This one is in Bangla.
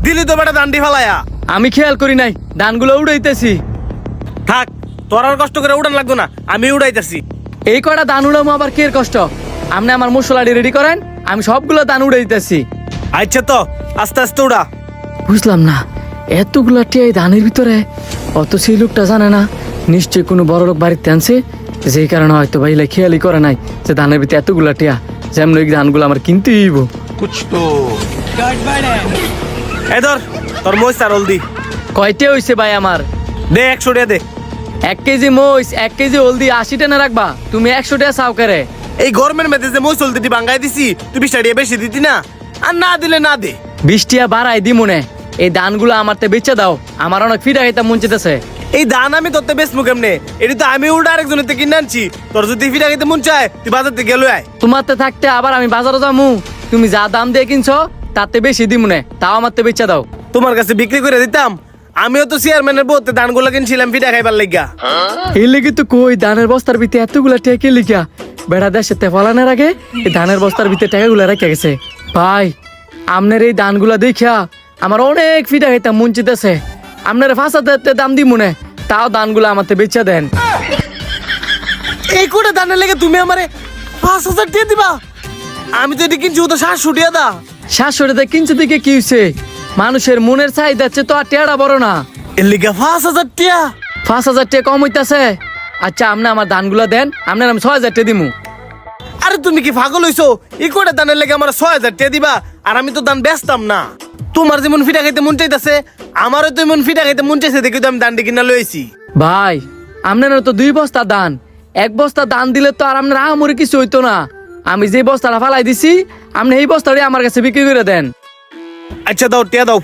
দিলি তো বেটা দান্ডি ফালায়া। আমি খেয়াল করি নাই, ধানগুলো উড়াইতেছি। থাক, তোর আর কষ্ট করে উড়ান লাগতো না, আমি উড়াইতেছি। এই কটা ধান উড়ামো আবার কে কষ্ট? আপনি আমার মশলাটি রেডি করেন, আমি সবগুলো ধান উড়াইতেছি। আচ্ছা তো, আস্তে আস্তে উড়া। বুঝলাম না, এতগুলা টিয়া এই ধানের ভিতরে, অত সেই লোকটা জানে না নিশ্চয়ই কোনো বড় লোক বাড়িতে আনছে, যেই কারণে হয়তো ভাইলা খেয়ালই করে নাই যে ধানের ভিতরে এতগুলা টিয়া, যেমন ওই ধানগুলো আমার কিনতেই হইব। এই ধর তোর মহিষ আর হলদি। কয়টা হইছে ভাই আমার? দে 100 টাকা দে। 1 কেজি মহিষ 1 কেজি হলদি 80 টাকা রাখবা, তুমি 100 টাকা চাও করে। এই গরমের মেয়েদের যে মহিষ হলদি বাঙ্গাই দিছি, তুই 20 টাকা বেশি দিতি না? আর না দিলে না দে। 20 টাকা বাড়াই দি মনে। এই ধানগুলো আমার তে বেচে দাও, আমার অনেক ফিটা খাইতে মন চাইতেছে। এই ধান আমি তোরতে বেচমু কেমনে? এটি তো আমি উল্টা আরেকজনের থেকে কিনে আনছি। তোর যদি ফিরা খেতে মন চায় তুই বাজার থেকে গেলো আয়। তোমার তে থাকতে আবার আমি বাজারে যামু, তুমি যা দাম দিয়ে কিনছো তাতে বেশি দি মনে, তাও আমার তে বেচে দাও। তোমার কাছে বিক্রি করে দিতাম। আমিও তো চেয়ারম্যানের বউতে ধানগুলো কিনছিলাম ফিটা খাইবার লাগিয়া। এই লেগে তো কই ধানের বস্তার ভিতরে এতগুলা টেকে লিখা বেড়া দেশে তে ফলানোর আগে এই ধানের বস্তার ভিতরে টাকাগুলা রেখে গেছে। ভাই, আপনার এই ধানগুলা দেখা আমার অনেক ফিটা খাইতাম মন চাইতেছে। আপনার 5,000 দাম দি মনে, তাও ধানগুলো আমাতে বেচে দেন। এই কোটা ধানের লেগে তুমি আমারে 5,000 টাকা দিবা? আমি তো এটি কিনছি ও তো 700 টাকা দা। 700 টাকা কিনছে দিকে কি হয়েছে? মানুষের মনের চাহিদা হচ্ছে তো আর টেয়ারা বড় না। এর লেগে 5,000 টাকা? 5,000 টাকা কম হইতাছে। আচ্ছা, আপনি আমার ধানগুলা দেন, আপনার আমি 6,000 টাকা দিমু। আরে তুমি কি পাগল হইছো? এই কোটা ধানের লেগে আমার 6,000 টাকা দিবা? আর আমি তো ধান বেচতাম না। তোমার যেমন ফিটা খাইতে মন চাইতেছে, আমারও তো এমন ফিটা খাইতে মন চাইছে, দেখি তো আমি ধানটি কিনা লইছি। ভাই, আপনার তো 2 বস্তা ধান, 1 বস্তা ধান দিলে তো আর আপনার আহামরি কিছু হইতো না। আমি যে বস্তাটা ফালাই দিছি, আপনি এই বস্তাটাই আমার কাছে বিক্রি করে দেন। আচ্ছা দাও, টাকা দাও।